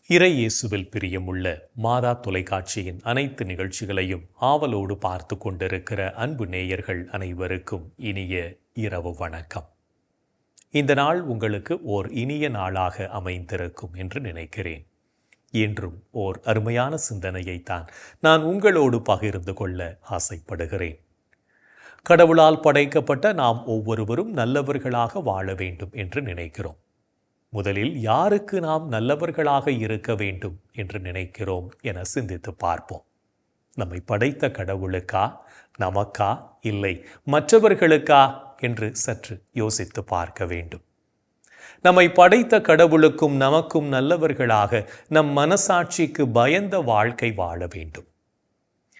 இறை இயேசுவில் பிரியமுள்ள மாதா தொலைக்காட்சியின் அனைத்து நிகழ்ச்சிகளையும் ஆவலோடு பார்த்து கொண்டிருக்கிற அன்பு நேயர்கள் அனைவருக்கும் இனிய இரவு வணக்கம். இந்த நாள் உங்களுக்கு ஓர் இனிய நாளாக அமைந்திருக்கும் என்று நினைக்கிறேன். என்றும் ஓர் அருமையான சிந்தனையைத்தான் நான் உங்களோடு பகிர்ந்து கொள்ள ஆசைப்படுகிறேன். கடவுளால் படைக்கப்பட்ட நாம் ஒவ்வொருவரும் நல்லவர்களாக வாழ வேண்டும் என்று நினைக்கிறோம். முதலில் யாருக்கு நாம் நல்லவர்களாக இருக்க வேண்டும் என்று நினைக்கிறோம் என சிந்தித்து பார்ப்போம். நம்மை படைத்த கடவுளுக்கா, நமக்கா, இல்லை மற்றவர்களுக்கா என்று சற்று யோசித்து பார்க்க வேண்டும். நம்மை படைத்த கடவுளுக்கும் நமக்கும் நல்லவர்களாக நம் மனசாட்சிக்கு பயந்த வாழ்க்கை வாழ வேண்டும்.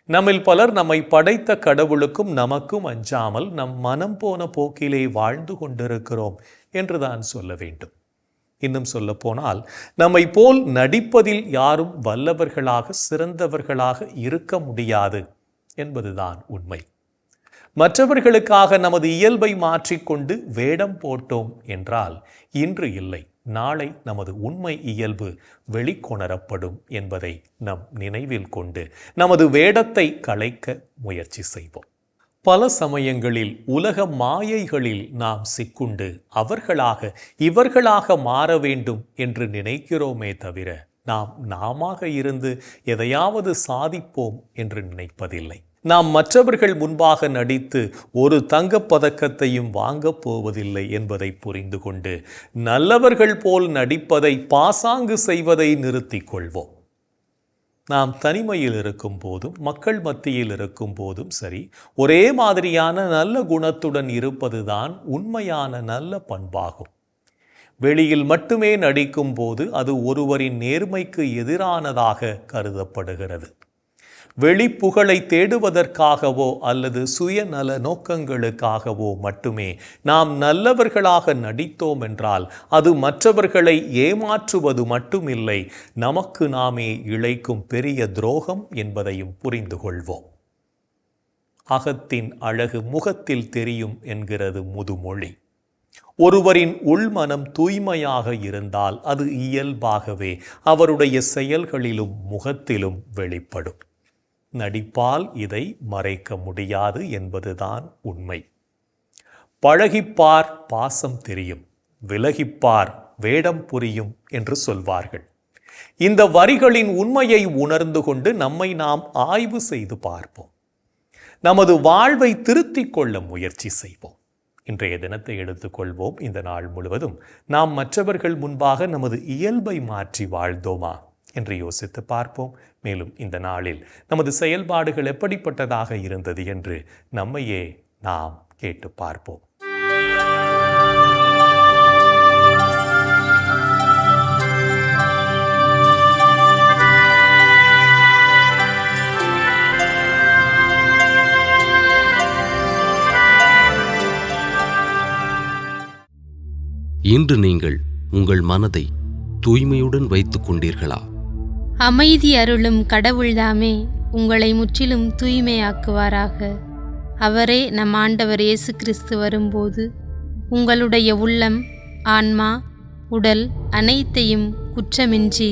நம்மில் பலர் நம்மை படைத்த கடவுளுக்கும் நமக்கும் அஞ்சாமல் நம் மனம் போன போக்கிலே வாழ்ந்து கொண்டிருக்கிறோம் என்றுதான் சொல்ல வேண்டும். இன்னும் சொல்ல போனால் நம்மை போல் நடிப்பதில் யாரும் வல்லவர்களாக சிறந்தவர்களாக இருக்க முடியாது என்பதுதான் உண்மை. மற்றவர்களுக்காக நமது இயல்பை மாற்றிக்கொண்டு வேடம் போட்டோம் என்றால் இன்று இல்லை, நாளை நமது உண்மை இயல்பு வெளிக்கொணரப்படும் என்பதை நம் நினைவில் கொண்டு நமது வேடத்தை களைக்க முயற்சி செய்வோம். பல சமயங்களில் உலக மாயைகளில் நாம் சிக்குண்டு அவர்களாக இவர்களாக மாற வேண்டும் என்று நினைக்கிறோமே தவிர நாமாக இருந்து எதையாவது சாதிப்போம் என்று நினைப்பதில்லை. நாம் மற்றவர்கள் முன்பாக நடித்து ஒரு தங்கப்பதக்கத்தையும் வாங்கப் போவதில்லை என்பதை புரிந்து கொண்டு நல்லவர்கள் போல் நடிப்பதை, பாசாங்கு செய்வதை நிறுத்திக் கொள்வோம். நாம் தனிமையில் இருக்கும் போதும் மக்கள் மத்தியில் இருக்கும் போதும் சரி, ஒரே மாதிரியான நல்ல குணத்துடன் இருப்பதுதான் உண்மையான நல்ல பண்பாகும். வெளியில் மட்டுமே நடிக்கும் போது அது ஒருவரின் நேர்மைக்கு எதிரானதாக கருதப்படுகிறது. வெளிப்புகழை தேடுவதற்காகவோ அல்லது சுயநல நோக்கங்களுக்காகவோ மட்டுமே நாம் நல்லவர்களாக நடித்தோம் என்றால் அது மற்றவர்களை ஏமாற்றுவது மட்டுமில்லை, நமக்கு நாமே இழைக்கும் பெரிய துரோகம் என்பதையும் புரிந்து கொள்வோம். அகத்தின் அழகு முகத்தில் தெரியும் என்கிறது முதுமொழி. ஒருவரின் உள்மனம் தூய்மையாக இருந்தால் அது இயல்பாகவே அவருடைய செயல்களிலும் முகத்திலும் வெளிப்படும். நடிப்பால் இதை மறைக்க முடியாது என்பதுதான் உண்மை. பழகிப்பார் பாசம் தெரியும், விலகிப்பார் வேடம் புரியும் என்று சொல்வார்கள். இந்த வரிகளின் உண்மையை உணர்ந்து கொண்டு நம்மை நாம் ஆய்வு செய்து பார்ப்போம். நமது வாழ்வை திருத்திக் கொள்ள முயற்சி செய்வோம். இன்றைய தினத்தை எடுத்துக்கொள்வோம். இந்த நாள் முழுவதும் நாம் மற்றவர்கள் முன்பாக நமது இயல்பை மாற்றி வாழ்ந்தோமா என்று யோசித்து பார்ப்போம். மேலும் இந்த நாளில் நமது செயல்பாடுகள் எப்படிப்பட்டதாக இருந்தது என்று நம்மையே நாம் கேட்டு பார்ப்போம். இன்று நீங்கள் உங்கள் மனதை தூய்மையுடன் வைத்துக் கொண்டீர்களா? அமைதி அருளும் கடவுள்தாமே உங்களை முற்றிலும் தூய்மையாக்குவாராக. அவரே நம் ஆண்டவர் இயேசு கிறிஸ்து வரும்போது உங்களுடைய உள்ளம், ஆன்மா, உடல் அனைத்தையும் குற்றமின்றி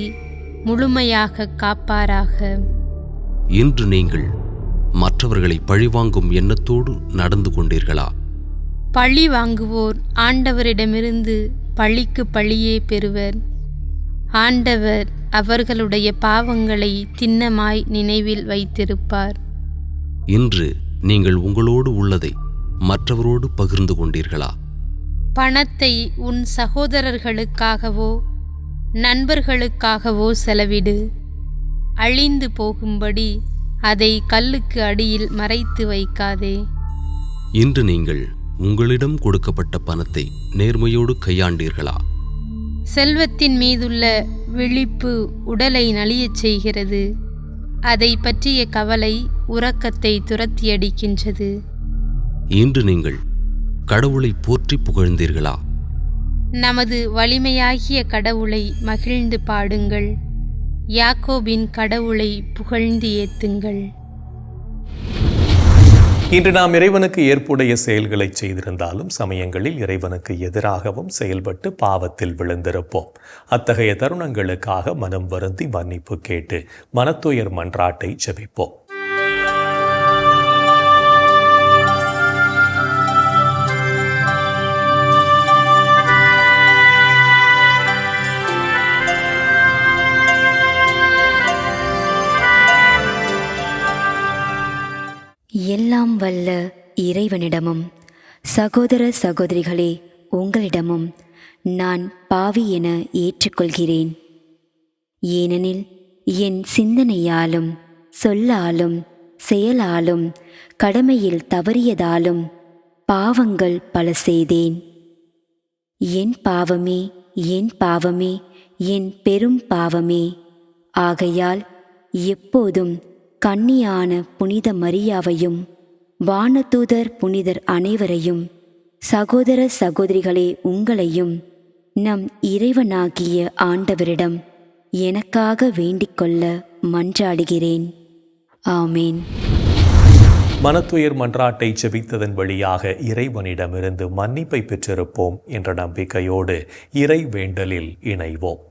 முழுமையாக காப்பாராக. இன்று நீங்கள் மற்றவர்களை பழிவாங்கும் எண்ணத்தோடு நடந்து கொண்டீர்களா? பழி வாங்குவோர் ஆண்டவரிடமிருந்து பழிக்கு பழியே பெறுவர். ஆண்டவர் அவர்களுடைய பாவங்களை திண்ணமாய் நினைவில் வைத்திருப்பார். இன்று நீங்கள் உங்களோடு உள்ளதை மற்றவரோடு பகிர்ந்து கொண்டீர்களா? பணத்தை உன் சகோதரர்களுக்காகவோ நண்பர்களுக்காகவோ செலவிடு. அழிந்து போகும்படி அதை கல்லுக்கு அடியில் மறைத்து வைக்காதே. இன்று நீங்கள் உங்களிடம் கொடுக்கப்பட்ட பணத்தை நேர்மையோடு கையாண்டீர்களா? செல்வத்தின் மீதுள்ள விழிப்பு உடலை நலியச் செய்கிறது. அதை பற்றிய கவலை உறக்கத்தை துரத்தியடிக்கின்றது. இன்று நீங்கள் கடவுளை போற்றி புகழ்ந்தீர்களா? நமது வலிமையாகிய கடவுளை மகிழ்ந்து பாடுங்கள். யாக்கோபின் கடவுளை புகழ்ந்து ஏத்துங்கள். இன்று நாம் இறைவனுக்கு ஏற்புடைய செயல்களை செய்திருந்தாலும் சமயங்களில் இறைவனுக்கு எதிராகவும் செயல்பட்டு பாவத்தில் விழுந்திருப்போம். அத்தகைய தருணங்களுக்காக மனம் வருந்தி மன்னிப்பு கேட்டு மனத்துயர் மன்றாட்டை ஜெபிப்போம். எல்லாம் வல்ல இறைவனிடமும் சகோதர சகோதரிகளே உங்களிடமும் நான் பாவி என ஏற்றுக்கொள்கிறேன். ஏனெனில் என் சிந்தனையாலும் சொல்லாலும் செயலாலும் கடமையில் தவறியதாலும் பாவங்கள் பல செய்தேன். என் பாவமே, என் பாவமே, என் பெரும் பாவமே. ஆகையால் எப்போதும் கன்னியான புனித மரியாவையும் வானதூதர் புனிதர் அனைவரையும் சகோதர சகோதரிகளே உங்களையும் நம் இறைவனாகிய ஆண்டவரிடம் எனக்காக வேண்டிக்கொள்ள மன்றாடுகிறேன். ஆமேன். மனத்துயர் மன்றாட்டை ஜெபித்ததன் வழியாக இறைவனிடமிருந்து மன்னிப்பை பெற்றிருப்போம் என்ற நம்பிக்கையோடு இறை வேண்டலில் இணைவோம்.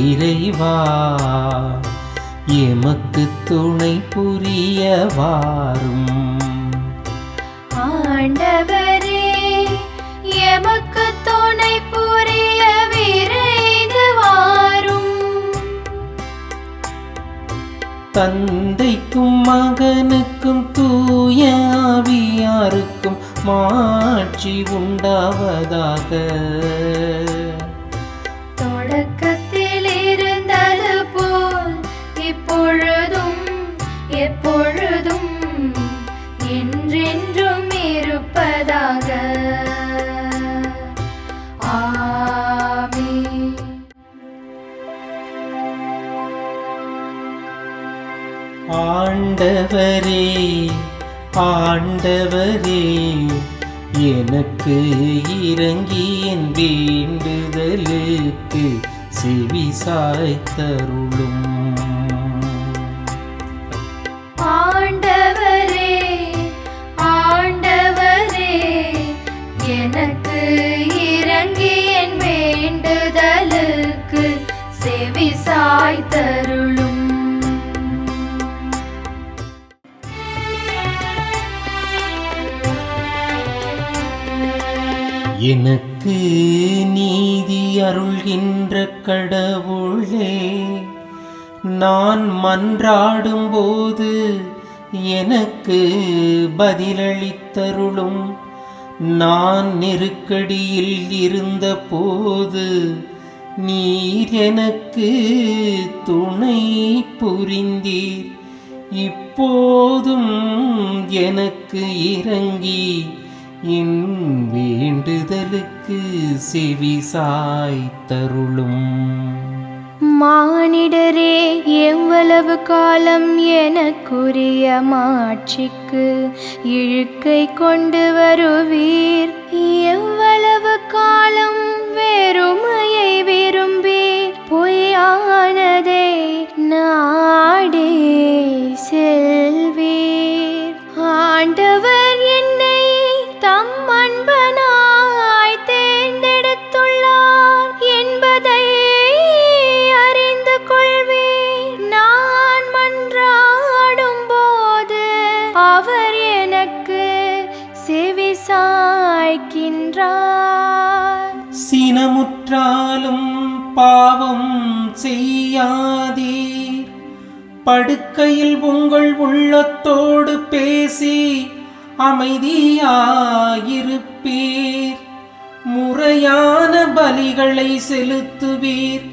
இறைவா எமக்கு துணை புரிய வாரும். ஆண்டவரே எமக்கு துணை புரிய விரைந்து வாரும். தந்தைக்கும் மகனுக்கும் தூய ஆவியாருக்கும் மாட்சி உண்டாவதாக. தொடக்கத்தில் இருந்தது போல் இப்பொழுதும் எப்பொழுதும் என்றென்றும் இருப்பதாக. ஆமென். ஆண்டவரே ஆண்டவரே எனக்கு இரங்கி என் வேண்டுதலுக்கு செவி சாய்த்தருளும். ஆண்டவரே ஆண்டவரே எனக்கு இரங்கி என் வேண்டுதலுக்கு செவி சாய்த்தருளும். எனக்கு நீதி அருள்கின்ற கடவுளே, நான் மன்றாடும் போது எனக்கு பதிலளித்தருளும். நான் நெருக்கடியில் இருந்த போது நீர் எனக்கு துணை புரிந்தீர். இப்போதும் எனக்கு இரங்கி என் வேண்டுதலுக்கு செவி சாய்த்தருளும். மானிடரே எவ்வளவு காலம் எனக்குரிய மாட்சிக்கு இழுக்கை கொண்டு வருவீர்? எவ்வளவு காலம் வெறுமையை விரும்பி பொய்யானதை நாடே செல்வீர்? ஆண்டவர் என்னை தம் அன்பனாய் தேர்ந்தெடுத்துள்ளார் என்பதை அறிந்து கொள்வேன். நான் மன்றாடும் போது அவர் எனக்கு செவி சாய்க்கின்றார். சினமுற்றாலும் பாவம் செய்யாதீர். படுக்கையில் உங்கள் உள்ளத்தோடு பேசி அமைதியாயிருப்பீர். முறையான பலிகளை செலுத்துவீர்.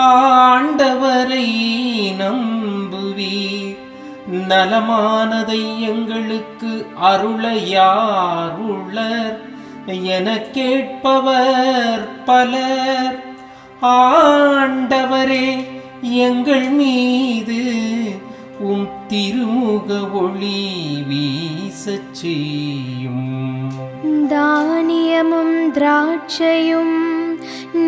ஆண்டவரை நம்புவீர். நலமானதை எங்களுக்கு அருள யார் உள்ளர் என கேட்பவர் பலர். ஆண்டவரே எங்கள் மீது உம் திருமுக ஒளி வீசச் செய்யும். தானியமும் திராட்சையும்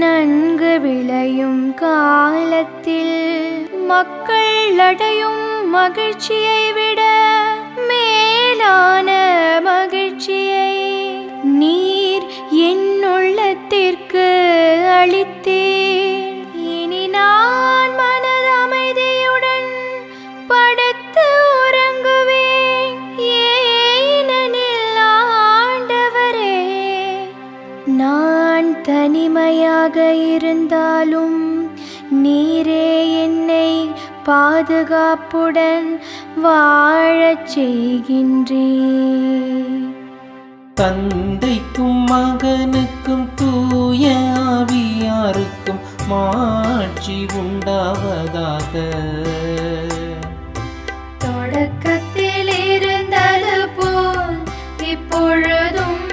நன்கு விளையும் காலத்தில் மக்கள் அடையும் மகிழ்ச்சியை விட மேலான மகிழ்ச்சியை நீர் என் உள்ளத்திற்கு அளித்தீர். இனி நான் மனது அமைதியுடன் படுத்து உறங்குவேன். ஏனெனில் ஆண்டவரே, நான் தனிமையாக இருந்தாலும் நீரே என்னை பாதுகாப்புடன் வாழச் செய்கின்றீர். தந்தைக்கும் மகனுக்கும் தூய ஆவியாருக்கும் மாட்சி உண்டாவதாக. தொடக்கத்தில் இருந்தது போல் இப்பொழுதும்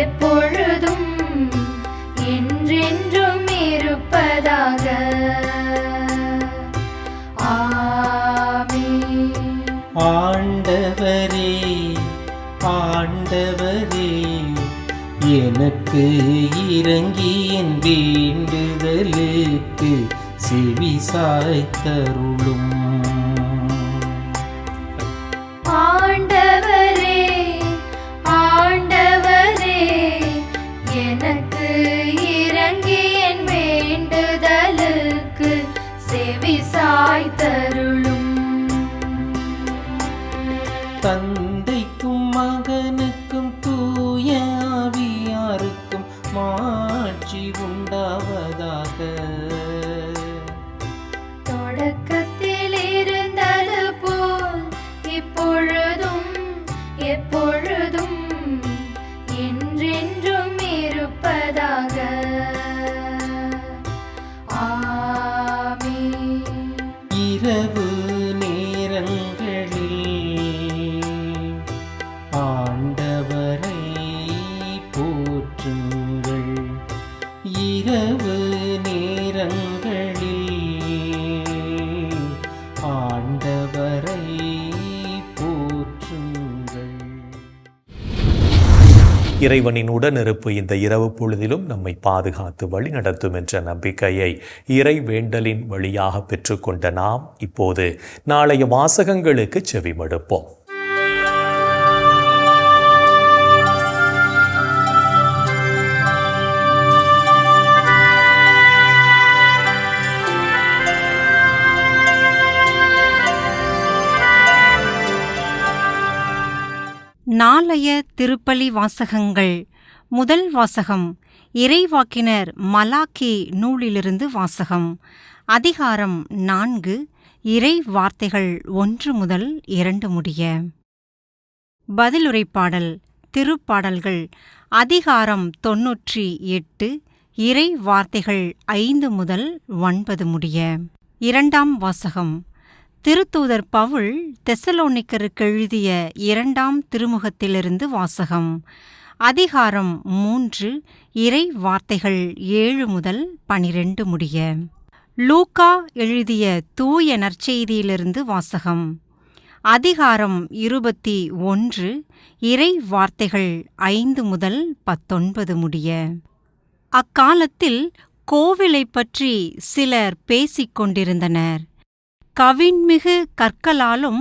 எப்பொழுதும் என்றென்றும் இருப்பதாக. ஆமென். ஆண்டவரே, ஆண்டவரே, எனக்கு இறங்கி என் வேண்டுதலுக்கு செவி சாய்த்தருளும். ஆண்டவரே, ஆண்டவரே, எனக்கு இறங்கி என் வேண்டுதலுக்கு செவி சாய்த்தருளும். தந்தைக்கும் மகனுக்கும் தூய ஆவியாருக்கும் மாட்சி உண்டாவதாக. தொடக்கத்தில் இருந்தது போல் இப்பொழுதும் எப்பொழுதும் என்றென்றும் இருப்பதாக. ஆமென். இரவு நேரங்களில் ஆண்டவரை போற்றுங்கள். இரவு நேரங்களில் ஆண்டவரை போற்றுங்கள். இறைவனின் உடனிருப்பு இந்த இரவு பொழுதிலும் நம்மை பாதுகாத்து வழிநடத்தும் என்ற நம்பிக்கையை இறை வேண்டலின் வழியாக பெற்றுக்கொண்ட நாம் இப்போது நாளைய வாசகங்களுக்கு செவிமடுப்போம். நாளைய திருப்பலி வாசகங்கள். முதல் வாசகம் இறைவாக்கினர் மலாக்கி நூலிலிருந்து வாசகம். அதிகாரம் 4, இறை வார்த்தைகள் 1 முதல் 2 முடிய. பதிலுரைப்பாடல். திருப்பாடல்கள் அதிகாரம் 98, இறை வார்த்தைகள் 5 முதல் 9 முடிய. இரண்டாம் வாசகம் திருத்தூதர் பவுல் தெசலோனிக்கருக்கு எழுதிய 2ஆம் திருமுகத்திலிருந்து வாசகம். அதிகாரம் 3, இறை வார்த்தைகள் 7 முதல் 12 முடிய. லூக்கா எழுதிய தூய நற்செய்தியிலிருந்து வாசகம். அதிகாரம் 21, இறை வார்த்தைகள் 5 முதல் 19 முடிய. அக்காலத்தில் கோவிலைப் பற்றி சிலர் பேசிக் கொண்டிருந்தனர். கவின்மிகு கற்களாலும்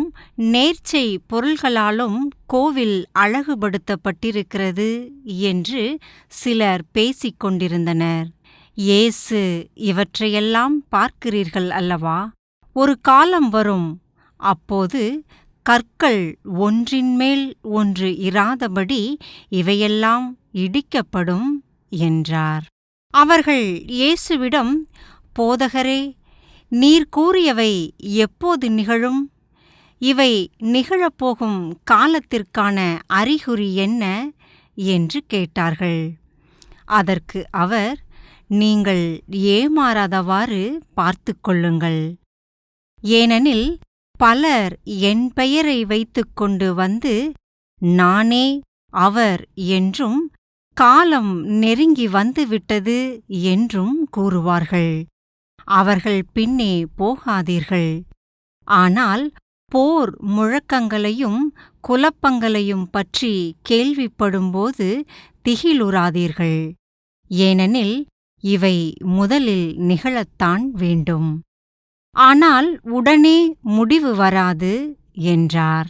நேர்ச்சை பொருள்களாலும் கோவில் அழகுபடுத்தப்பட்டிருக்கிறது என்று சிலர் பேசிக் கொண்டிருந்தனர். இயேசு, இவற்றையெல்லாம் பார்க்கிறீர்கள் அல்லவா? ஒரு காலம் வரும், அப்போது கற்கள் ஒன்றின்மேல் ஒன்று இராதபடி இவையெல்லாம் இடிக்கப்படும் என்றார். அவர்கள் இயேசுவிடம், போதகரே, நீர் கூறியவை எப்போது நிகழும்? இவை நிகழப்போகும் காலத்திற்கான அறிகுறி என்ன என்று கேட்டார்கள். அதற்கு அவர், நீங்கள் ஏமாறாதவாறு பார்த்துக் கொள்ளுங்கள். ஏனெனில் பலர் என் பெயரை வைத்துக்கொண்டு வந்து, நானே அவர் என்றும், காலம் நெருங்கி வந்துவிட்டது என்றும் கூறுவார்கள். அவர்கள் பின்னே போகாதீர்கள். ஆனால் போர் முழக்கங்களையும் குழப்பங்களையும் பற்றி கேள்விப்படும்போது திகிலுறாதீர்கள். ஏனெனில் இவை முதலில் நிகழத்தான் வேண்டும். ஆனால் உடனே முடிவு வராது என்றார்.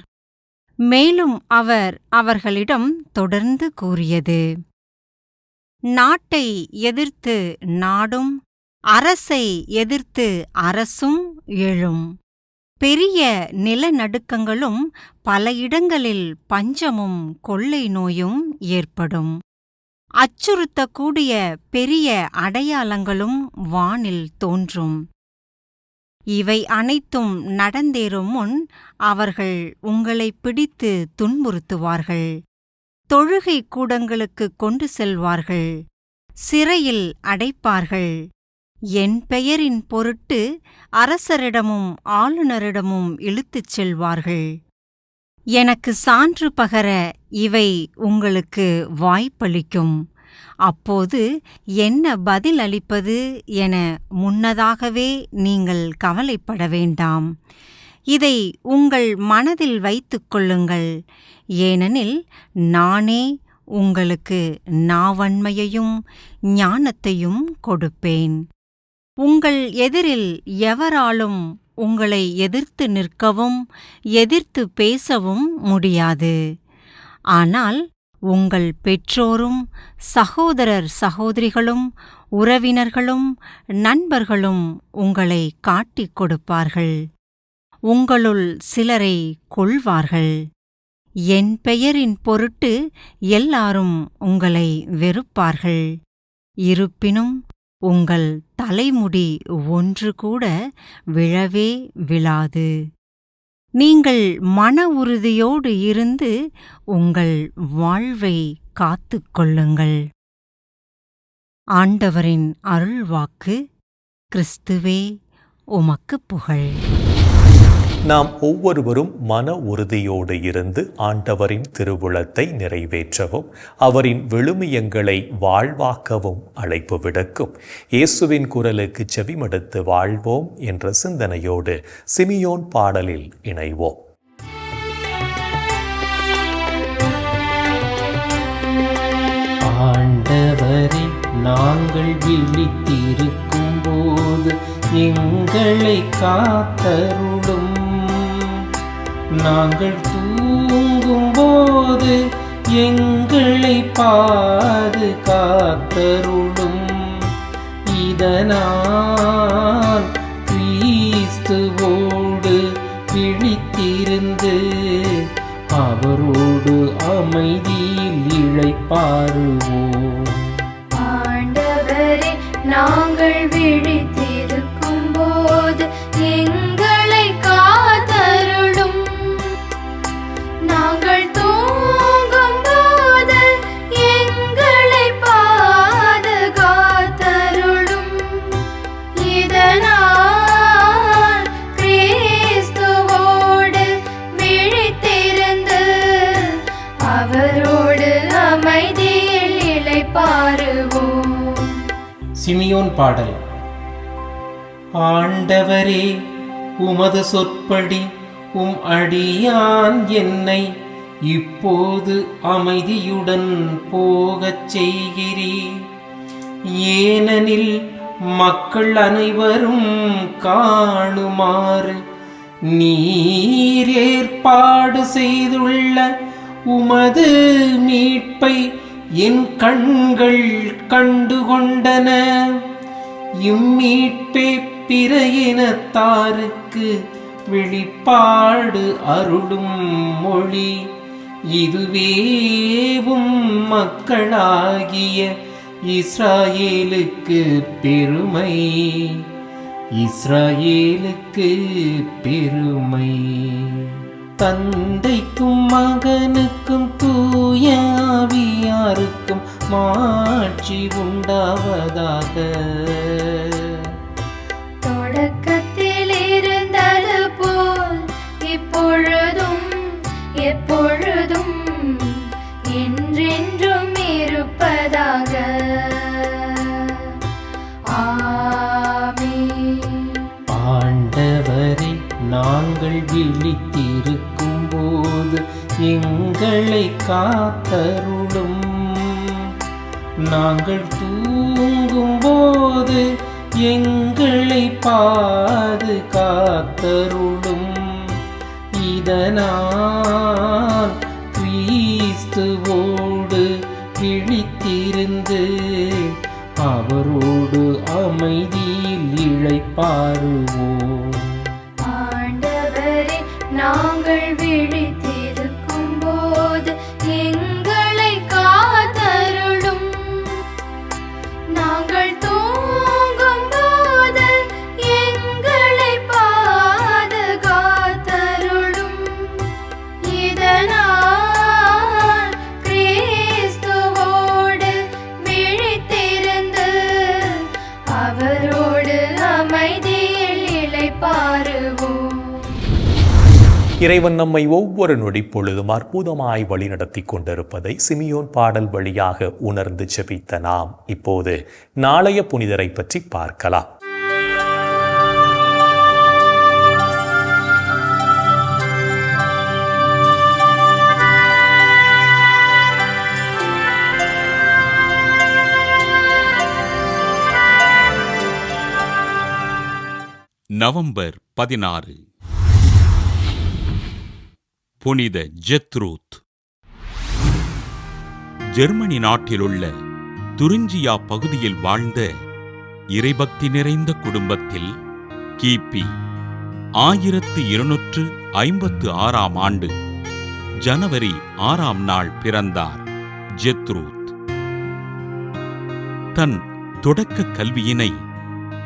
மேலும் அவர் அவர்களிடம் தொடர்ந்து கூறியது: நாட்டை எதிர்த்து நாடும், அரசை எதிர்த்து அரசும் எழும். பெரிய நிலநடுக்கங்களும் பல இடங்களில் பஞ்சமும் கொள்ளை நோயும் ஏற்படும். அச்சுறுத்தக்கூடிய பெரிய அடையாளங்களும் வானில் தோன்றும். இவை அனைத்தும் நடந்தேறும் முன் அவர்கள் உங்களை பிடித்து துன்புறுத்துவார்கள். தொழுகை கூடங்களுக்கு கொண்டு செல்வார்கள். சிறையில் அடைப்பார்கள். என் பெயரின் பொருட்டு அரசரிடமும் ஆளுநரிடமும் இழுத்துச் செல்வார்கள். எனக்கு சான்று பகர இவை உங்களுக்கு வாய்ப்பளிக்கும். அப்போது என்ன பதில் அளிப்பது என முன்னதாகவே நீங்கள் கவலைப்பட வேண்டாம். இதை உங்கள் மனதில் வைத்துக் கொள்ளுங்கள். ஏனெனில் நானே உங்களுக்கு நாவன்மையையும் ஞானத்தையும் கொடுப்பேன். உங்கள் எதிரில் எவராலும் உங்களை எதிர்த்து நிற்கவும் எதிர்த்து பேசவும் முடியாது. ஆனால் உங்கள் பெற்றோரும் சகோதரர் சகோதரிகளும் உறவினர்களும் நண்பர்களும் உங்களை காட்டிக் கொடுப்பார்கள். உங்களுள் சிலரை கொல்வார்கள். என் பெயரின் பொருட்டு எல்லாரும் உங்களை வெறுப்பார்கள். இருப்பினும் உங்கள் தலைமுடி ஒன்று கூட விழவே விழாது. நீங்கள் மன உறுதியோடு இருந்து உங்கள் வாழ்வை காத்துக் கொள்ளுங்கள். ஆண்டவரின் அருள்வாக்கு. கிறிஸ்துவே உமக்கு புகழ். நாம் ஒவ்வொருவரும் மன உறுதியோடு இருந்து ஆண்டவரின் திருவுளத்தை நிறைவேற்றவும் அவரின் விழுமியங்களை வாழ்வாக்கவும் அழைப்பு விடுக்கும் இயேசுவின் குரலுக்கு செவிமடுத்து வாழ்வோம் என்ற சிந்தனையோடு சிமியோன் பாடலில் இணைவோம். ஆண்டவரே, நாங்கள் விழித்திருக்கும் போது எங்களை காத்தருளும். நாங்கள் தூங்கும் போது எங்களை பாதுகாத்தருளும். இதனால் கிறிஸ்துவோடு விழித்திருந்து அவரோடு அமைதியில் இளைப்பாறுவோம். ஆண்டவரே, நாங்கள் விழித்திருக்கும் போது எங்களை காத்தருளும். நாங்கள் தூங்கும் போது எங்களை பாதுகாத்தருளும். இதனால் கிறிஸ்துவோடு விழித்திருந்து அவரோடு அமைதியில் இளைப்பாறுவோம். சிமியோன் பாடல். ஆண்டவரே, உமது சொற்படி உம் அடியான் என்னை இப்போது அமைதியுடன் போகச் செய்கிறீர். ஏனெனில் மக்கள் அனைவரும் காணுமாறு நீர் ஏற்பாடு செய்துள்ள உமது மீட்பை என் கண்கள் கண்டுகொண்டன. இம்மீட்பே பிற இனத்தாருக்கு வெளிப்பாடு அருளும் மொழி. இதுவேவும் மக்களாகிய இஸ்ராயேலுக்கு பெருமை. இஸ்ராயேலுக்கு பெருமை. தந்தைக்கும் மகனுக்கும் தூய ஆவியாருக்கும் மாட்சி உண்டாவதாக. தொடக்கத்தில் இருந்தது போல் இப்பொழுதும் எப்பொழுதும் என்றென்றும் இருப்பதாக. ஆமென். ஆண்டவரே, நாங்கள் நாங்கள் விழித்திருக்கும் போது எங்களை காத்தருளும். நாங்கள் தூங்கும் போது எங்களை பாதுகாத்தருளும். இதனால் கிறிஸ்துவோடு விழித்திருந்து அவரோடு அமைதியில் இளைப்பாறுவோம். ஆண்டவரே, நாங்கள் விழித்திருக்கும் போது எங்களை காத்தருளும். நாங்கள் தூங்கும் போது எங்களை பாதுகாத்தருளும். இதனால் கிறிஸ்துவோடு விழித்திருந்து அவரோடு அமைதியில் இளைப்பாறுவோம். இறைவன் நம்மை ஒவ்வொரு நொடி பொழுதும் அற்புதமாய் வழிநடத்தி கொண்டிருப்பதை சிமியோன் பாடல் வழியாக உணர்ந்து ஜெபித்த நாம் இப்போது நாளைய புனிதரை பற்றி பார்க்கலாம். நவம்பர் 16. புனித ஜெத்ரூத். ஜெர்மனி நாட்டிலுள்ள துரிஞ்சியா பகுதியில் வாழ்ந்த இறைபக்தி நிறைந்த குடும்பத்தில் கிபி 1256 ஆண்டு ஜனவரி 6 பிறந்தார் ஜெத்ரூத். தன் தொடக்க கல்வியினை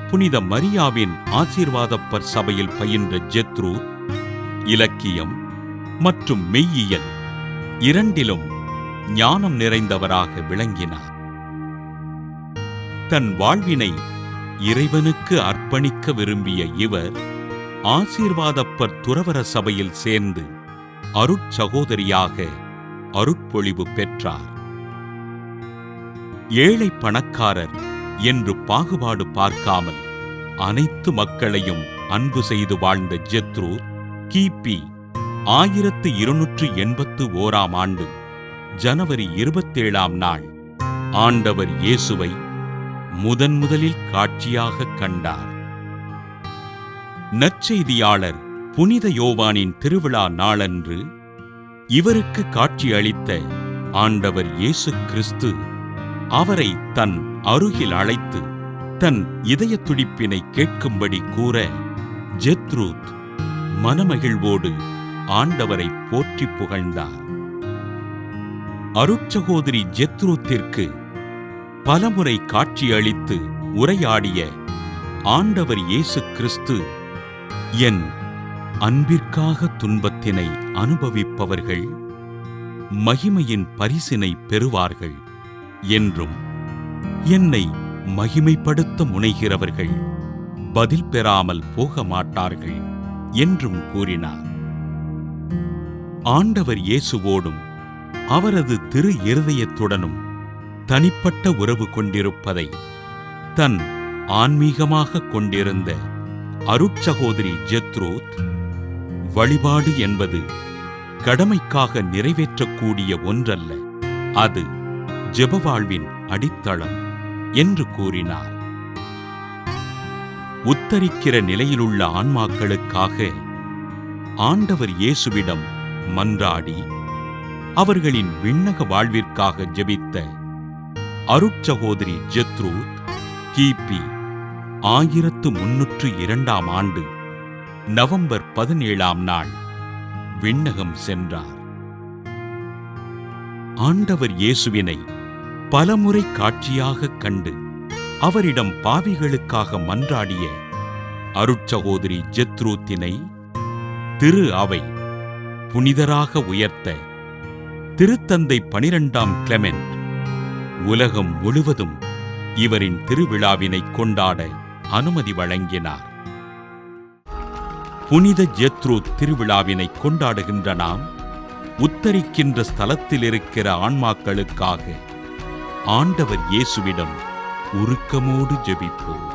புனித மரியாவின் ஆசீர்வாதப்பர் சபையில் பயின்ற ஜெத்ரூத் இலக்கியம் மற்றும் மெய்யியல் இரண்டிலும் ஞானம் நிறைந்தவராக விளங்கினார். தன் வாழ்வினை இறைவனுக்கு அர்ப்பணிக்க விரும்பிய இவர் ஆசீர்வாதப்பர் துறவற சபையில் சேர்ந்து அருட்சகோதரியாக அருட்பொழிவு பெற்றார். ஏழை பணக்காரர் என்று பாகுபாடு பார்க்காமல் அனைத்து மக்களையும் அன்பு செய்து வாழ்ந்த ஜெத்ரூத் கிபி 1281 ஆண்டு ஜனவரி 27 ஆண்டவர் இயேசுவை முதன்முதலில் காட்சியாக கண்டார். நற்செய்தியாளர் புனித யோவானின் திருவிழா நாளன்று இவருக்கு காட்சியளித்த ஆண்டவர் இயேசு கிறிஸ்து அவரை தன் அருகில் அழைத்து தன் இதய துடிப்பினை கேட்கும்படி கூற ஜெத்ரூத் மனமகிழ்வோடு ஆண்டவரை போற்றி புகழ்ந்தார். அருட்சகோதரி ஜெத்ரூத்திற்கு பலமுறை காட்சியளித்து உரையாடிய ஆண்டவர் இயேசு கிறிஸ்து, என் அன்பிற்காக துன்பத்தினை அனுபவிப்பவர்கள் மகிமையின் பரிசினை பெறுவார்கள் என்றும், என்னை மகிமைப்படுத்த முனைகிறவர்கள் பதில் பெறாமல் போக மாட்டார்கள் என்றும் கூறினார். ஆண்டவர் இயேசுவோடும் அவரது திரு இருதயத்துடனும் தனிப்பட்ட உறவு கொண்டிருப்பதை தன் ஆன்மீகமாக கொண்டிருந்த அருட்சகோதரி ஜெத்ரூத், வழிபாடு என்பது கடமைக்காக நிறைவேற்றக்கூடிய ஒன்றல்ல, அது ஜெபவாழ்வின் அடித்தளம் என்று கூறினார். உத்தரிக்கிற நிலையிலுள்ள ஆன்மாக்களுக்காக ஆண்டவர் இயேசுவிடம் மன்றாடி அவர்களின் விண்ணக வாழ்விற்காக ஜெபித்த அருட்சகோதரி ஜெத்ரூத் கிபி 1302 ஆண்டு நவம்பர் 17 விண்ணகம் சென்றார். ஆண்டவர் இயேசுவினை பலமுறை காட்சியாகக் கண்டு அவரிடம் பாவிகளுக்காக மன்றாடிய அருட்சகோதரி ஜெத்ரூத்தினை திரு அவை புனிதராக உயர்த்த திருத்தந்தை 12 கிளெமெண்ட் உலகம் முழுவதும் இவரின் திருவிழாவினை கொண்டாட அனுமதி வழங்கினார். புனித ஜெத்ரூத் திருவிழாவினை கொண்டாடுகின்ற நாம் உத்தரிக்கின்ற ஸ்தலத்தில் இருக்கிற ஆன்மாக்களுக்காக ஆண்டவர் இயேசுவிடம் உருக்கமோடு ஜெபிப்போம்.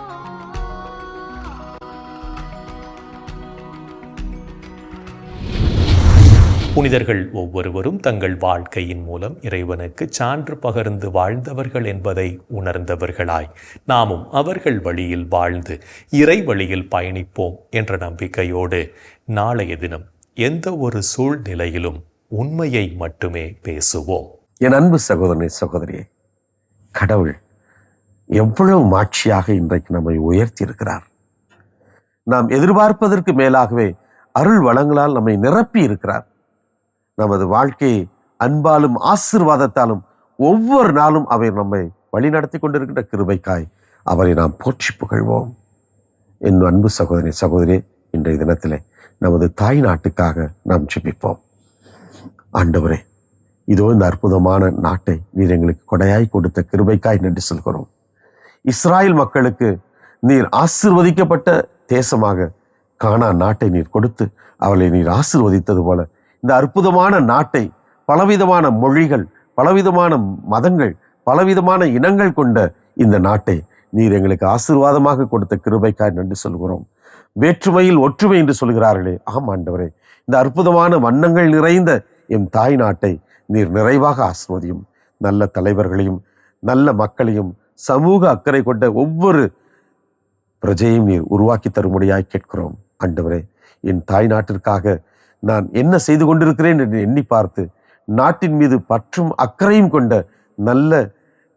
புனிதர்கள் ஒவ்வொருவரும் தங்கள் வாழ்க்கையின் மூலம் இறைவனுக்கு சான்று பகர்ந்து வாழ்ந்தவர்கள் என்பதை உணர்ந்தவர்களாய் நாமும் அவர்கள் வழியில் வாழ்ந்து இறை வழியில் பயணிப்போம் என்ற நம்பிக்கையோடு நாளைய தினம் எந்த ஒரு சூழ்நிலையிலும் உண்மையை மட்டுமே பேசுவோம். என் அன்பு சகோதரனே, சகோதரியே, கடவுள் எவ்வளவு மாட்சியாக இன்றைக்கு நம்மை உயர்த்தி இருக்கிறார். நாம் எதிர்பார்ப்பதற்கு மேலாகவே அருள் வளங்களால் நம்மை நிரப்பி இருக்கிறார். நமது வாழ்க்கையை அன்பாலும் ஆசீர்வாதத்தாலும் ஒவ்வொரு நாளும் அவர் நம்மை வழிநடத்தி கொண்டிருக்கின்ற கிருபைக்காய் அவரை நாம் போற்றி புகழ்வோம். என் அன்பு சகோதரி, சகோதரியே, இன்றைய தினத்திலே நமது தாய் நாட்டுக்காக நாம் ஜெபிப்போம். ஆண்டவரே, இதோ இந்த அற்புதமான நாட்டை நீர் எங்களுக்கு கொடையாய் கொடுத்த கிருபைக்காய் நன்றி சொல்கிறோம். இஸ்ராயல் மக்களுக்கு நீர் ஆசீர்வதிக்கப்பட்ட தேசமாக கானான் நாட்டை நீர் கொடுத்து அவளை நீர் ஆசீர்வதித்தது போல இந்த அற்புதமான நாட்டை பலவிதமான மொழிகள், பலவிதமான மதங்கள், பலவிதமான இனங்கள் கொண்ட இந்த நாட்டை நீர் எங்களுக்கு ஆசீர்வாதமாக கொடுத்த கிருபைக்காய் நன்றி சொல்கிறோம். வேற்றுமையில் ஒற்றுமை என்று சொல்கிறார்களே, ஆம் ஆண்டவரே, இந்த அற்புதமான வண்ணங்கள் நிறைந்த எம் தாய் நாட்டை நீர் நிறைவாக ஆசீர்வதியும். நல்ல தலைவர்களையும் நல்ல மக்களையும் சமூக அக்கறை கொண்ட ஒவ்வொரு பிரஜையும் நீர் உருவாக்கி தரும்படியாய் கேட்கிறோம். ஆண்டவரே, என் தாய் நாட்டிற்காக நான் என்ன செய்து கொண்டிருக்கிறேன் என்று எண்ணி பார்த்து நாட்டின் மீது பற்றும் அக்கறையும் கொண்ட நல்ல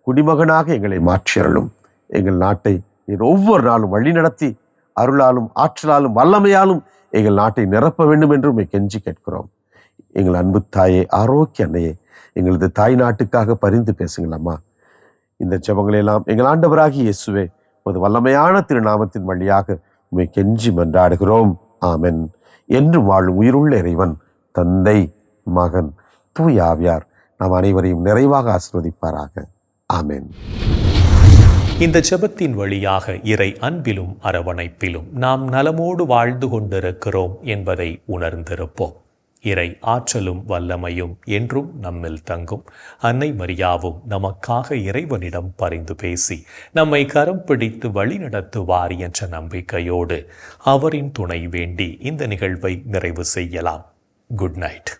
குடிமகனாக எங்களை மாற்றியருளும். எங்கள் நாட்டை நீர் ஒவ்வொரு நாளும் வழிநடத்தி அருளாலும் ஆற்றலாலும் வல்லமையாலும் எங்கள் நாட்டை நிரப்ப வேண்டும் என்று உம்மை கெஞ்சி கேட்கிறோம். எங்கள் அன்பு தாயே, ஆரோக்கிய அன்னையே, எங்களது தாய் நாட்டுக்காக பரிந்து பேசுங்கள் அம்மா. இந்த ஜெபங்களெல்லாம் எங்கள் ஆண்டவராகி இயேசுவே ஒரு வல்லமையான திருநாமத்தின் வழியாக உம்மை கெஞ்சி மன்றாடுகிறோம். ஆமென். என்று வாழும் உயிருள்ள இறைவன் தந்தை, மகன், தூய ஆவியார் நாம் அனைவரையும் நிறைவாக ஆசீர்வதிப்பாராக. ஆமென். இந்த ஜெபத்தின் வழியாக இறை அன்பிலும் அரவணைப்பிலும் நாம் நலமோடு வாழ்ந்து கொண்டிருக்கிறோம் என்பதை உணர்ந்திருப்போம். இறை ஆற்றலும் வல்லமையும் என்றும் நம்மில் தங்கும். அன்னை மரியாவும் நமக்காக இறைவனிடம் பரிந்து பேசி நம்மை கரம் பிடித்து வழி நடத்துவார் என்ற நம்பிக்கையோடு அவரின் துணை வேண்டி இந்த நிகழ்வை நிறைவு செய்யலாம். Good night.